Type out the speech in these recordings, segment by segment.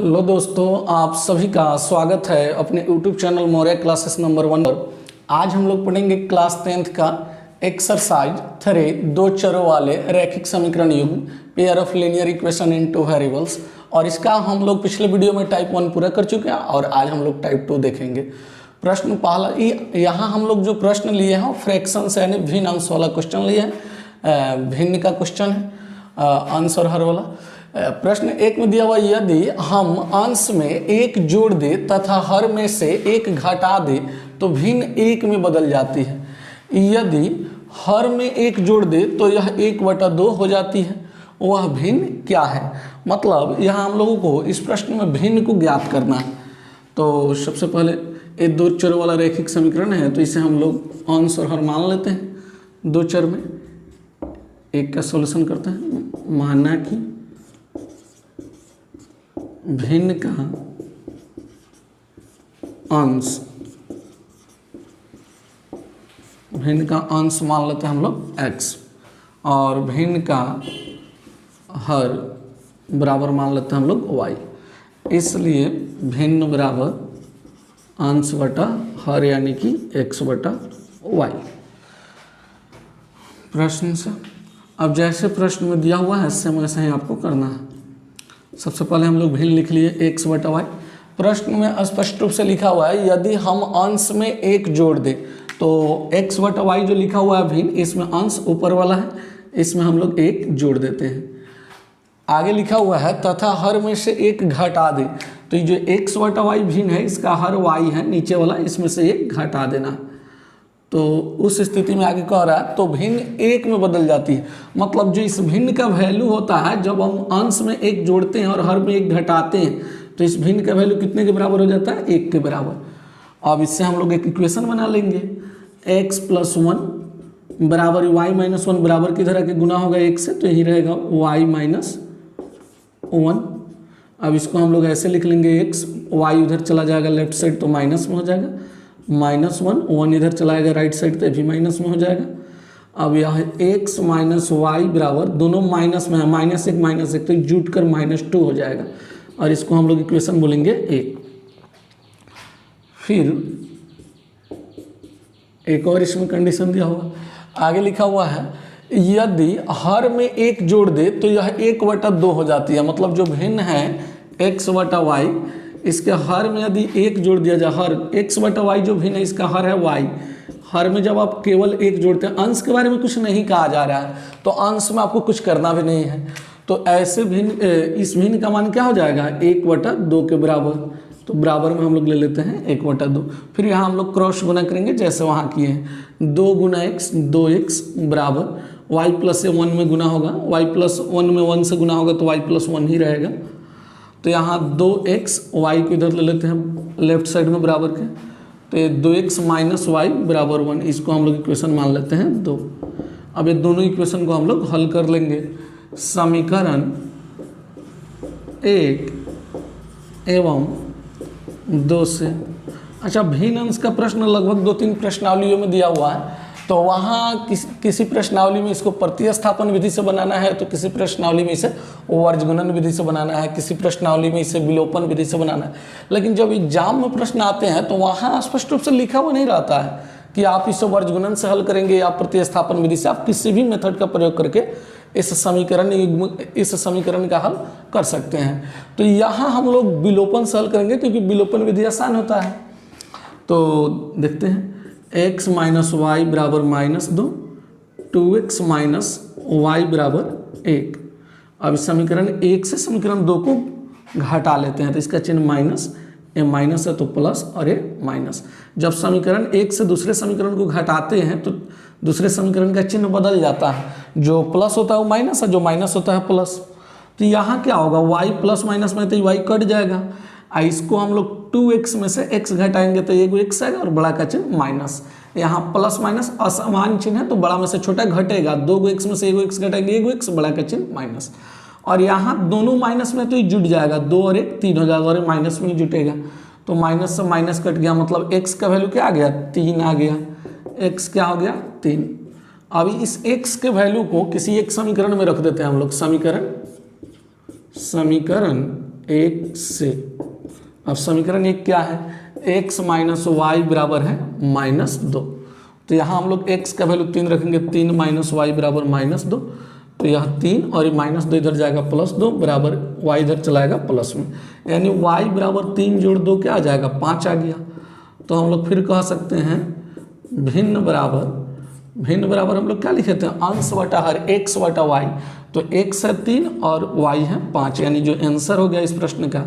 Hello दोस्तों, आप सभी का स्वागत है अपने YouTube channel Maurya classes number 1 पर। आज हम लोग पढ़ेंगे क्लास 10th का एक्सरसाइज 3 दो चरों वाले रैखिक समीकरण युग्म pair of linear equation in two variables. और इसका हम लोग पिछले वीडियो में टाइप 1 पूरा कर चुके हैं और आज हम लोग टाइप 2 देखेंगे। प्रश्न पहला, यहाँ हम लोग जो प्रश्न लिए हैं फ्रैक्शन से यानी भिन्न अंश वाला क्वेश्चन लिए हैं। भिन्न का क्वेश्चन है, अंश और हर वाला। प्रश्न 1 में दिया हुआ, यदि हम अंश में 1 जोड़ दे तथा हर में से 1 घटा दे तो भिन्न 1 में बदल जाती है। यदि हर में 1 जोड़ दे तो यह 1/2 हो जाती है। वह भिन्न क्या है? मतलब यहाँ हम लोगों को इस प्रश्न में भिन्न को ज्ञात करना है। तो सबसे पहले ये दो चर वाला रैखिक समीकरण है, तो इसे हम लोग अंश और हर मान लेते हैं। दो चर में एक का सॉल्यूशन करते हैं। माना कि भिन्न का अंश मान लेते हैं हम लोग x और भिन्न का हर बराबर मान लेते हैं हम लोग y। इसलिए भिन्न बराबर अंश बटा हर यानी कि x बटा y। प्रश्न से अब जैसे प्रश्न में दिया हुआ है सेम वैसे ही आपको करना है। सबसे पहले हम लोग भिन्न लिख लिए x बटा y। प्रश्न में स्पष्ट रूप से लिखा हुआ है, यदि हम अंश में 1 जोड़ दें तो x बटा y जो लिखा हुआ है भिन्न, इसमें अंश ऊपर वाला है, इसमें हम लोग 1 जोड़ देते हैं। आगे लिखा हुआ है तथा हर में से 1 घटा दें, तो ये जो x बटा y भिन्न है इसका हर y है नीचे वाला, इसमें से 1 घटा देना। तो उस स्थिति में आगे कह रहा है तो भिन्न 1 में बदल जाती है। मतलब जो इस भिन्न का वैल्यू होता है, जब हम अंश में 1 जोड़ते हैं और हर में 1 घटाते हैं तो इस भिन्न का वैल्यू कितने के बराबर हो जाता है? 1 के बराबर। अब इससे हम लोग एक इक्वेशन बना लेंगे। x + 1 बराबर y - 1 बराबर किधर आके गुना होगा 1 से, तो यही रहेगा y - 1। अब इसको हम लोग ऐसे लिख लेंगे, x y उधर चला जाएगा लेफ्ट साइड तो माइनस में हो जाएगा, -1 1 इधर चलाएगा राइट साइड तो भी माइनस में हो जाएगा। अब यह x - y बराबर, दोनों माइनस में है, -1 तो जुट कर -2 हो जाएगा और इसको हम लोग इक्वेशन बोलेंगे 1। फिर एक और इसमें कंडीशन दिया हुआ, आगे लिखा हुआ है, यदि हर में 1 जोड़ दे तो यह 1/2 हो जाती है। मतलब जो भिन्न है x बटा y, इसके हर में यदि 1 जोड़ दिया जाए, हर x बटा y जो भिन्न है इसका हर है y। हर में जब आप केवल 1 जोड़ते हैं, अंश के बारे में कुछ नहीं कहा जा रहा है तो अंश में आपको कुछ करना भी नहीं है। तो ऐसे भिन्न, इस भिन्न का मान क्या हो जाएगा? 1/2 के बराबर। तो बराबर में हम लोग ले लेते हैं 1/2। फिर यहाँ हम लोग क्रॉस गुना करेंगे जैसे वहाँ किए हैं। 2 × x 2x बराबर y + 1 में गुना होगा, y + 1 में 1 से गुना होगा तो y + 1 ही रहेगा। तो यहाँ 2x y को इधर ले लेते हैं लेफ्ट साइड में बराबर के, तो ये 2x - y बराबर 1, इसको हम लोग इक्वेशन मान लेते हैं 2। अब ये दोनों इक्वेशन को हम लोग हल कर लेंगे। समीकरण 1 एवं 2 से। अच्छा, भिन्न अंश का प्रश्न लगभग 2-3 प्रश्नावलियों में दिया हुआ है, तो वहाँ किसी प्रश्नावली में इसको प्रतिस्थापन विधि से बनाना है, तो किसी प्रश्नावली में इसे वर्गगुणन विधि से बनाना है, किसी प्रश्नावली में इसे विलोपन विधि से बनाना है। लेकिन जब एग्जाम में प्रश्न आते हैं तो वहाँ स्पष्ट रूप से लिखा हुआ नहीं रहता है कि आप इसे वर्गगुणन से हल करेंगे या प्रतिस्थापन विधि से। आप किसी भी मेथड का प्रयोग करके इस समीकरण का हल कर सकते हैं। तो यहाँ हम लोग विलोपन से हल करेंगे क्योंकि विलोपन विधि आसान होता है। तो देखते हैं, x - y बराबर -2, 2x - y बराबर 1। अब समीकरण 1 से समीकरण 2 को घटा लेते हैं, तो इसका चिन्ह माइनस, ये माइनस है तो प्लस और ये माइनस। जब समीकरण 1 से दूसरे समीकरण को घटाते हैं तो दूसरे समीकरण का चिन्ह बदल जाता है, जो प्लस होता है वो माइनस है, जो माइनस होता है प्लस। तो यहाँ क्या होगा, y ± में तो y कट जाएगा। इसको हम लोग 2x में से x घटाएंगे तो एक x आएगा और बड़ा का चिन्ह माइनस। यहाँ प्लस माइनस असमान चिन्ह है तो बड़ा में से छोटा घटेगा, 2x में से एक x घटाएंगे, एक x बड़ा का चिन्ह माइनस। और यहाँ दोनों माइनस में तो ये जुट जाएगा, 2 और 1 3 हो जाएगा और माइनस में ही जुटेगा। तो माइनस से माइनस कट गया, मतलब x का वैल्यू क्या आ गया? 3 आ गया। x क्या हो गया? 3। अभी इस x के वैल्यू को किसी एक समीकरण में रख देते हैं हम लोग। समीकरण 1 से। अब समीकरण 1 क्या है, x माइनस वाई बराबर है -2। तो यहाँ हम लोग x का वैल्यू 3 रखेंगे, 3 माइनस वाई बराबर -2। तो यह 3 और ये -2 इधर जाएगा +2 बराबर y इधर चलाएगा प्लस में, यानी y बराबर 3 जोड़ 2 क्या आ जाएगा, 5 आ गया। तो हम लोग फिर कह सकते हैं भिन्न बराबर हम लोग क्या लिखे थे, अंश बटा हर x बटा y। तो x है 3 और y है 5, यानी जो आंसर हो गया इस प्रश्न का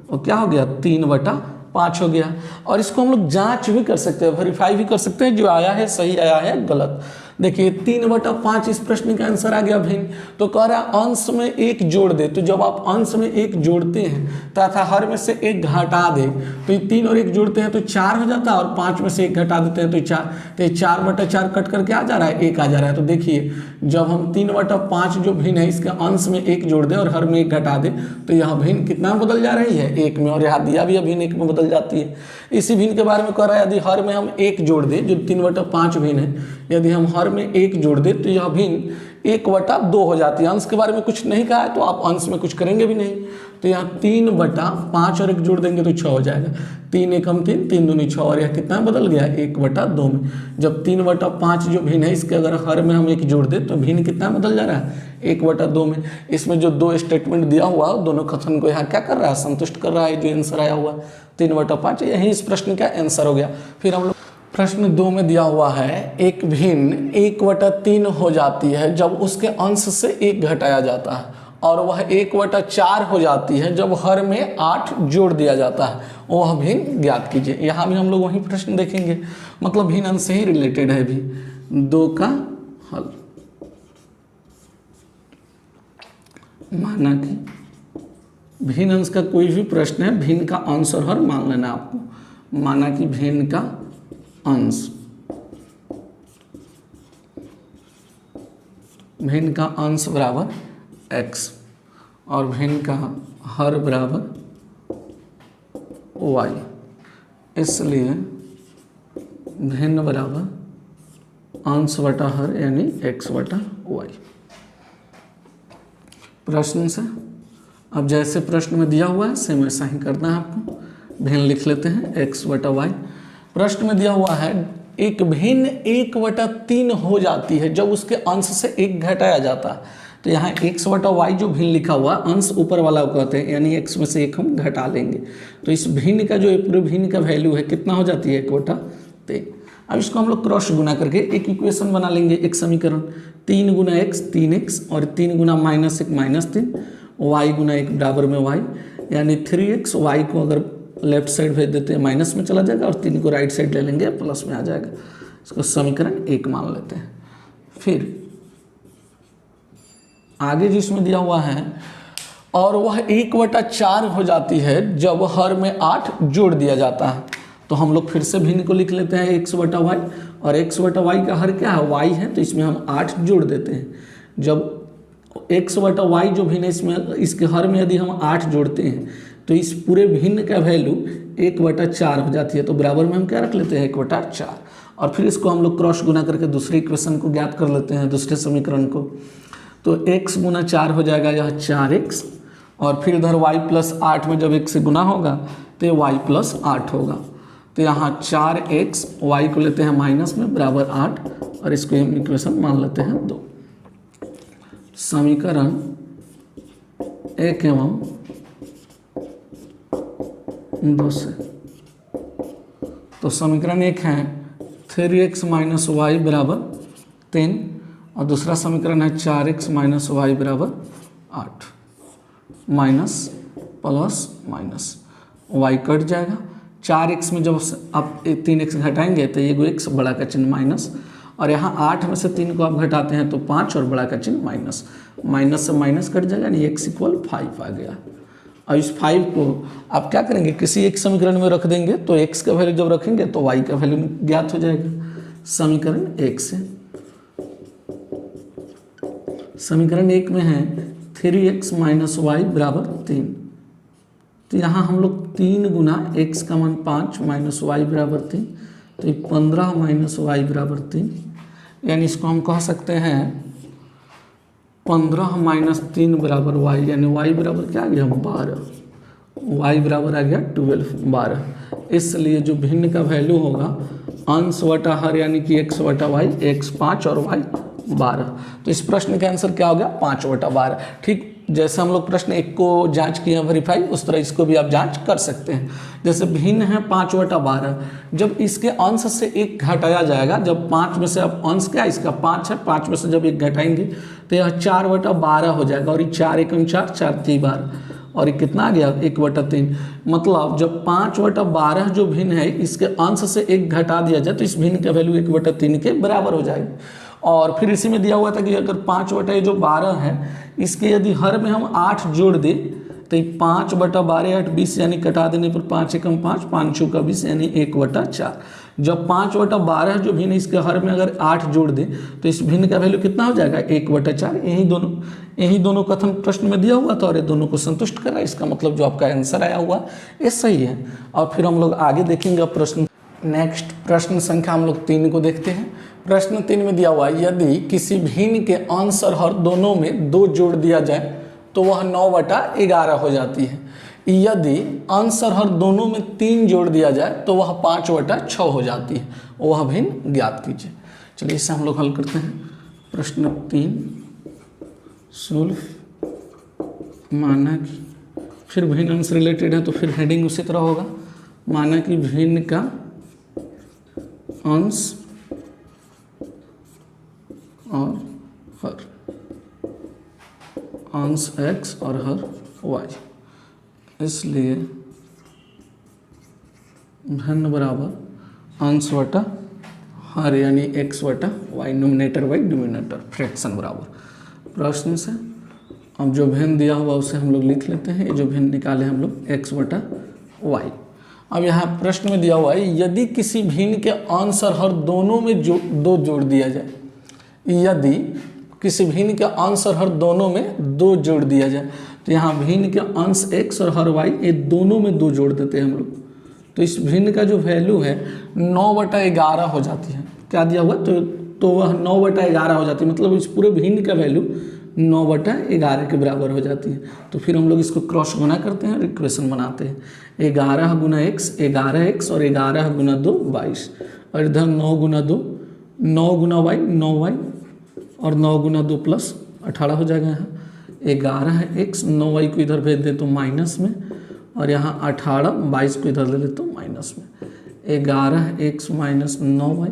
वो क्या हो गया, 3/5 हो गया। और इसको हम लोग जांच भी कर सकते हैं, वेरीफाई भी कर सकते हैं जो आया है सही आया है गलत। देखिए 3/5 इस प्रश्न का आंसर आ गया भिन्न। तो कह रहा है अंश में 1 जोड़ दे, तो जब आप अंश में 1 जोड़ते हैं तथा हर में से 1 घटा दे तो ये 3 और 1 जोड़ते हैं तो 4 हो जाता है, और 5 में से 1 घटा देते हैं तो 4। तो ये 4/4 कट करके आ जा रहा है, 1 आ जा रहा है। तो देखिए जब हम 3/5 जो भिन्न है इसके अंश में 1 जोड़ दे और हर में 1 घटा दे तो यह भिन्न कितना में बदल जा रही है, 1 में, और यहाँ दिया भी भिन्न 1 में बदल जाती है। इसी भिन्न के बारे में कह रहा है यदि हर में हम 1 जोड़ दे, जो 3/5 भिन्न है, यदि हम हर में 1 जोड़ दे तो यह भिन्न 1/2 हो जाती है। अंश के बारे में कुछ नहीं कहा है तो आप अंश में कुछ करेंगे भी नहीं। तो यहाँ 3/5 और 1 जोड़ देंगे तो 6 हो जाएगा। 3 एकम 3, 3 दूनी 6, और यह कितना बदल गया, 1/2 में। जब 3/5 जो भिन्न है इसके अगर हर में हम 1 जोड़ दे तो भिन्न कितना बदल जा रहा है, 1/2 में। इसमें जो 2 स्टेटमेंट दिया हुआ दोनों कथन को यहाँ क्या कर रहा है, संतुष्ट कर रहा है। जो आंसर आया हुआ 3/5 यही इस प्रश्न का आंसर हो गया। फिर हम लोग प्रश्न 2 में दिया हुआ है एक भिन्न 1/3 हो जाती है जब उसके अंश से 1 घटाया जाता है, और वह 1/4 हो जाती है जब हर में 8 जोड़ दिया जाता है, वह भिन्न ज्ञात कीजिए। यहाँ भी हम लोग वही प्रश्न देखेंगे, मतलब भिन्न अंश से ही रिलेटेड है भी। 2 का हल, माना कि भिन्न अंश का कोई भी प्रश्न है, भिन्न का अंश और हर मान लेना आपको। माना कि भिन्न का अंश, भिन्न का अंश बराबर x और भिन्न का हर बराबर y, इसलिए भिन्न बराबर अंश बटा हर यानी x बटा y। प्रश्न से अब जैसे प्रश्न में दिया हुआ है सेम वैसा ही करना है आपको। भिन्न लिख लेते हैं x बटा y। प्रश्न में दिया हुआ है एक भिन्न 1/3 हो जाती है जब उसके अंश से 1 घटाया जाता है। तो यहाँ x बटा y जो भिन्न लिखा हुआ अंश ऊपर वाला को कहते हैं, यानी x में से 1 हम घटा लेंगे। तो इस भिन्न का जो पूरे भिन्न का वैल्यू है कितना हो जाती है, 1/3। अब इसको हम लोग क्रॉस गुना करके एक इक्वेशन बना लेंगे, एक समीकरण। 3 गुना x 3x, और 3 गुना -1 -3, y गुना 1 बराबर में y, यानी 3x। y को अगर लेफ्ट साइड भेज देते हैं माइनस में चला जाएगा, और 3 को राइट साइड ले लेंगे प्लस में आ जाएगा। इसको समीकरण 1 मान लेते हैं। फिर आगे जिसमें दिया हुआ है, और वह 1/4 हो जाती है जब हर में 8 जोड़ दिया जाता है। तो हम लोग फिर से भिन्न को लिख लेते हैं x बटा y, और x बटा y का हर क्या है, y है, तो इसमें हम 8 जोड़ देते हैं। जब x बटा y जो भिन्न है इसमें इसके हर में यदि हम 8 जोड़ते हैं तो इस पूरे भिन्न का वैल्यू 1/4 हो जाती है। तो बराबर में हम क्या रख लेते हैं, 1/4। और फिर इसको हम लोग क्रॉस गुना करके दूसरे इक्वेशन को ज्ञात कर लेते हैं, दूसरे समीकरण को। तो x गुना 4 हो जाएगा, यह 4x, और फिर इधर y प्लस 8 में जब x से गुना होगा तो y प्लस 8 होगा। तो यहाँ 4x, y को लेते हैं माइनस में बराबर 8, और इसको हम इक्वेशन मान लेते हैं 2। समीकरण 1 एवं 2 से, तो समीकरण 1 है 3x माइनस वाई बराबर 3, और दूसरा समीकरण है 4x माइनस वाई बराबर 8, minus plus minus y cut जाएगा। 4x में जब आप 3x घटाएंगे तो ये x बड़ा का चिन्ह माइनस, और यहाँ 8 में से 3 को आप घटाते हैं तो 5 और बड़ा का चिन्ह माइनस, माइनस से माइनस कट जाएगा, यानी x = 5 आ गया। और इस 5 को आप क्या करेंगे, किसी एक समीकरण में रख देंगे, तो x का वैल्यू जब रखेंगे तो y का वैल्यू ज्ञात हो जाएगा। समीकरण 1 से, समीकरण 1 में है 3x माइनस वाई बराबर 3। तो यहाँ हम लोग 3 गुना x का मान 5 माइनस वाई बराबर 3, तो 15 माइनस वाई बराबर 3, यानी इसको हम कह सकते हैं 15 माइनस 3 बराबर y, यानी y बराबर क्या आ गया, 12। y बराबर आ गया 12 12। इसलिए जो भिन्न का वैल्यू होगा अंश वटा हर यानी कि x वटा वाई, x 5 और y 12। तो इस प्रश्न का आंसर क्या हो गया 5/12। ठीक जैसे हम लोग प्रश्न 1 को जांच किए वेरीफाई, उस तरह इसको भी आप जांच कर सकते हैं। जैसे भिन्न है 5/12, जब इसके अंश से 1 घटाया जाएगा, जब 5 में से अब अंश क्या इसका 5 है, 5 में से जब 1 घटाएंगे तो यह 4/12 हो जाएगा। और ये 4 एकम 4 4 3 12 और ये कितना आ गया 1/3। मतलब जब 5/12 जो भिन्न है इसके अंश से 1 घटा दिया जाए तो इस भिन्न का वैल्यू 1/3 के बराबर हो जाएगी। और फिर इसी में दिया हुआ था कि अगर 5/12 है इसके यदि हर में हम 8 जोड़ दें तो 5/12 8 20 यानी कटा देने पर 5 एकम 5 5 चौका 20 यानी 1/4। जब 5/12 जो भिन्न इसके हर में अगर 8 जोड़ दें तो इस भिन्न का वैल्यू कितना हो जाएगा 1/4। यही दोनों कथन प्रश्न में दिया हुआ था और ये दोनों को संतुष्ट कर रहा है। इसका मतलब जो आपका आंसर आया हुआ ये सही है। और फिर हम लोग आगे देखेंगे प्रश्न। नेक्स्ट प्रश्न संख्या हम लोग 3 को देखते हैं। प्रश्न 3 में दिया हुआ है यदि किसी भिन्न के अंश और हर दोनों में 2 जोड़ दिया जाए तो वह 9/11 हो जाती है। यदि अंश और हर दोनों में 3 जोड़ दिया जाए तो वह 5/6 हो जाती है। वह भिन्न ज्ञात कीजिए। चलिए इसे हम लोग हल करते हैं। प्रश्न 3 सोल्व। माना कि फिर भिन्न अंश रिलेटेड है तो फिर हेडिंग उसी तरह होगा। माना कि भिन्न का अंश और हर, अंश x और हर y, इसलिए भिन्न बराबर अंश वटा हर यानी x वटा y, nominator y denominator, fraction बराबर। प्रश्न से अब जो भिन्न दिया हुआ उसे हम लोग लिख लेते हैं। ये जो भिन्न निकाले हम लोग x वटा y। अब यहाँ प्रश्न में दिया हुआ है यदि किसी भिन्न के अंश और हर दोनों में 2 जोड़ दिया जाए। यदि किसी भिन्न के अंश और हर दोनों में 2 जोड़ दिया जाए तो यहाँ भिन्न के अंश x और हर y ये दोनों में 2 जोड़ देते हैं हम लोग। तो इस भिन्न का जो वैल्यू है 9/11 हो जाती है। क्या दिया हुआ तो वह 9/11 हो जाती है। मतलब इस पूरे भिन्न का वैल्यू 9/11 के बराबर हो जाती है। तो फिर हम लोग इसको क्रॉस गुना करते हैं और इक्वेशन बनाते हैं। 11 गुना x 11x और 11 गुना 2 22 और इधर 9 गुना 2 9 गुना y 9y और 9 गुना 2 प्लस 18 हो जाएगा। यहाँ 11x 9y को इधर भेज दे तो माइनस में और यहाँ 18 22 को इधर ले ले तो माइनस में। 11x माइनस 9y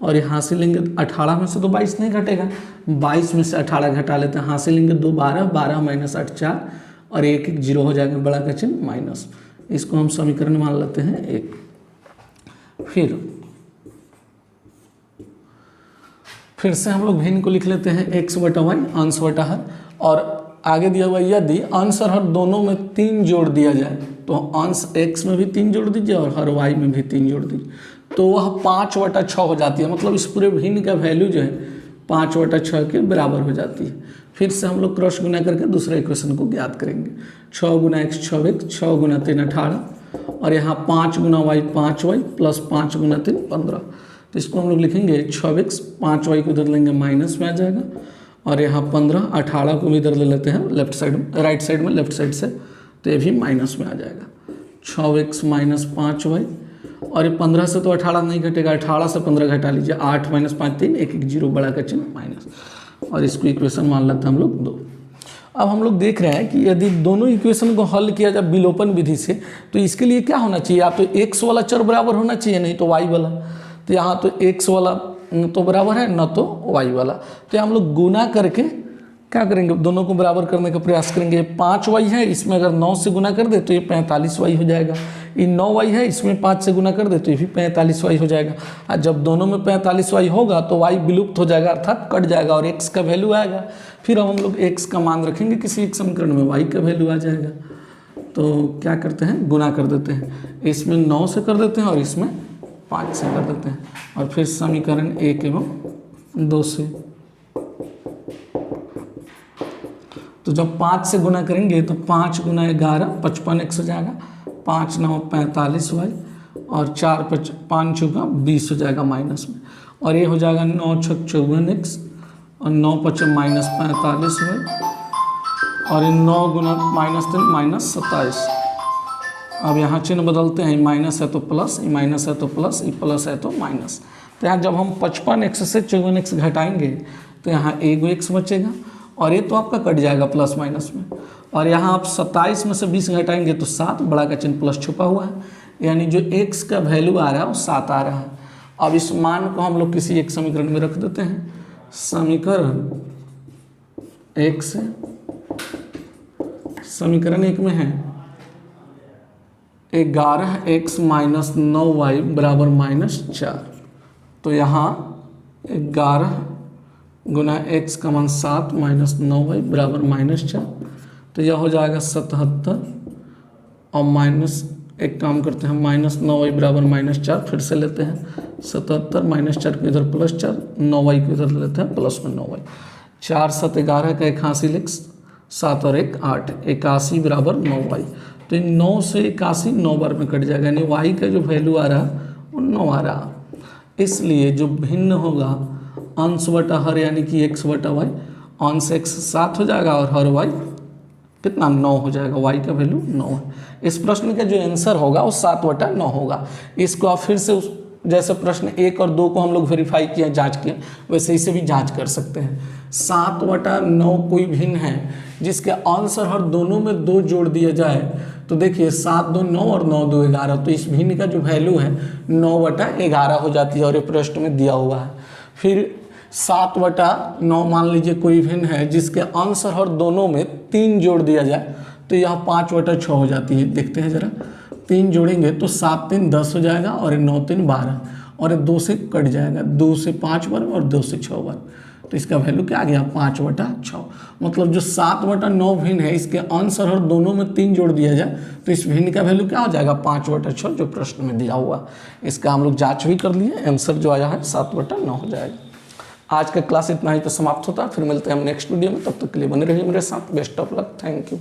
और यहाँ से लेंगे 18 में से तो 22 नहीं घटेगा, 22 में से 18 घटा लेते हैं। यहाँ से लेंगे 2 12 12 माइनस 8 4 और 1 1 0 हो जाएगा, बड़ा का चिन्ह माइनस। इसको हम समीकरण मान लेते हैं 1। फिर से हम लोग भिन्न को लिख लेते हैं x वटा y अंश वटा हर। और आगे दिया हुआ यदि अंश और हर दोनों में 3 जोड़ दिया जाए तो अंश x में भी 3 जोड़ दीजिए और हर y में भी 3 जोड़ दीजिए तो वह 5/6 हो जाती है। मतलब इस पूरे भिन्न का वैल्यू जो है 5/6 के बराबर हो जाती है। फिर से हम लोग क्रॉस गुना करके दूसरा इक्वेशन को ज्ञात करेंगे। 6 गुना x 6x 6 गुना 3 18 और यहाँ 5 गुना y 5y प्लस 5 गुना 3 15। तो इसको हम लोग लिखेंगे 6x 5y को इधर लेंगे माइनस में आ जाएगा और यहाँ 15 18 को भी इधर ले लेते हैं लेफ्ट साइड राइट साइड में लेफ्ट साइड से तो ये भी माइनस में आ जाएगा। 6x माइनस 5y और ये 15 से तो 18 नहीं घटेगा, 18 से 15 घटा लीजिए 8 माइनस 5 3 1 1 0 बड़ा का चिन्ह माइनस और इसको इक्वेशन मान लेते हैं हम लोग 2। अब हम लोग देख रहे हैं कि यदि दोनों इक्वेशन को हल किया जाए विलोपन विधि से तो इसके लिए क्या होना चाहिए, या तो x वाला चर बराबर होना चाहिए नहीं तो y वाला। तो यहाँ तो x वाला तो बराबर है न तो y वाला। तो हम लोग गुना करके क्या करेंगे, दोनों को बराबर करने का प्रयास करेंगे। 5y है, इसमें अगर 9 से गुना कर दे तो ये 45y हो जाएगा। ये 9y है, इसमें 5 से गुना कर दे तो ये भी 45y हो जाएगा। और जब दोनों में 45y होगा तो y विलुप्त हो जाएगा अर्थात कट जाएगा और x का वैल्यू आएगा। फिर हम लोग x का मान रखेंगे किसी एक समीकरण में, y का वैल्यू आ जाएगा। तो क्या करते हैं, गुना कर देते हैं। इसमें 9 से कर देते हैं और इसमें 5 से कर देते हैं और फिर समीकरण 1 एवं 2 से। तो जब 5 से गुना करेंगे तो 5 गुना 11 55x हो जाएगा, 5 9 45y और 4 5 चौका 20 हो जाएगा माइनस में और ये हो जाएगा 9 6 54x और 9 5 माइनस 45y और 9 गुना -3 -27 अब यहाँ चिन्ह बदलते हैं, माइनस है तो प्लस, ये माइनस है तो प्लस, ये प्लस है तो माइनस। तो यहाँ जब हम 55x से 54x घटाएंगे तो यहाँ एक x बचेगा और ये तो आपका कट जाएगा प्लस माइनस में। और यहाँ आप 27 में से 20 घटाएंगे तो 7, बड़ा का चिन्ह प्लस छुपा हुआ है, यानी जो x का वैल्यू आ रहा है वो 7 आ रहा है। अब इस मान को हम लोग किसी एक समीकरण में रख देते हैं। समीकरण 1 से, समीकरण 1 में है 11x माइनस 9y बराबर -4। तो यहाँ 11 गुना x का मान 7 माइनस 9y बराबर -4। तो यह हो जाएगा 77 और माइनस, एक काम करते हैं, माइनस 9y बराबर -4 फिर से लेते हैं। 77 -4 को इधर +4, 9y को इधर लेते हैं प्लस में 9y। 4 7 11 का 81 लिख, 7 और 1 8, 81 बराबर 9y। तो 9 से 81 9 बार में कट जाएगा, यानी y का जो वैल्यू आ रहा वो 9 आ रहा। इसलिए जो भिन्न होगा अंश बटा हर, यानी कि x बटा y, अंश x 7 हो जाएगा और हर y कितना 9 हो जाएगा, y का वैल्यू 9 है। इस प्रश्न का जो आंसर होगा वो 7 बटा 9 होगा। इसको आप फिर से जैसे प्रश्न 1 और 2 को हम लोग वेरीफाई किया, जांच किया, वैसे इसे भी जांच कर सकते हैं। 7 बटा 9 कोई भिन्न है जिसके अंश और हर दोनों में 2 जोड़ दिया जाए तो देखिए 7 2 9 और 9 2 11, तो इस भिन्न का जो वैल्यू है 9 बटा 11 हो जाती है और ये प्रश्न में दिया हुआ है। फिर 7 बटा 9 मान लीजिए कोई भिन्न है जिसके अंश और हर दोनों में 3 जोड़ दिया जाए तो यह 5 बटा 6 हो जाती है। देखते हैं जरा, 3 जोड़ेंगे तो 7 3 10 हो जाएगा और 9 3 12 और 2 से कट जाएगा, 2 से 5 बार और 2 से 6 बार। तो इसका वैल्यू क्या आ गया, 5 बटा 6। मतलब जो 7 बटा 9 भिन्न है इसके अंश और हर दोनों में 3 जोड़ दिया जाए तो इस भिन्न का वैल्यू क्या हो जाएगा, 5 बटा 6, जो प्रश्न में दिया हुआ। इसका हम लोग जाँच भी कर लिए, आंसर जो आया है 7 बटा 9 हो जाएगा। आज का क्लास इतना ही तो समाप्त होता है, फिर मिलते हैं हम नेक्स्ट वीडियो में। तब तक के लिए बने रहिए मेरे साथ। Best of luck, thank you.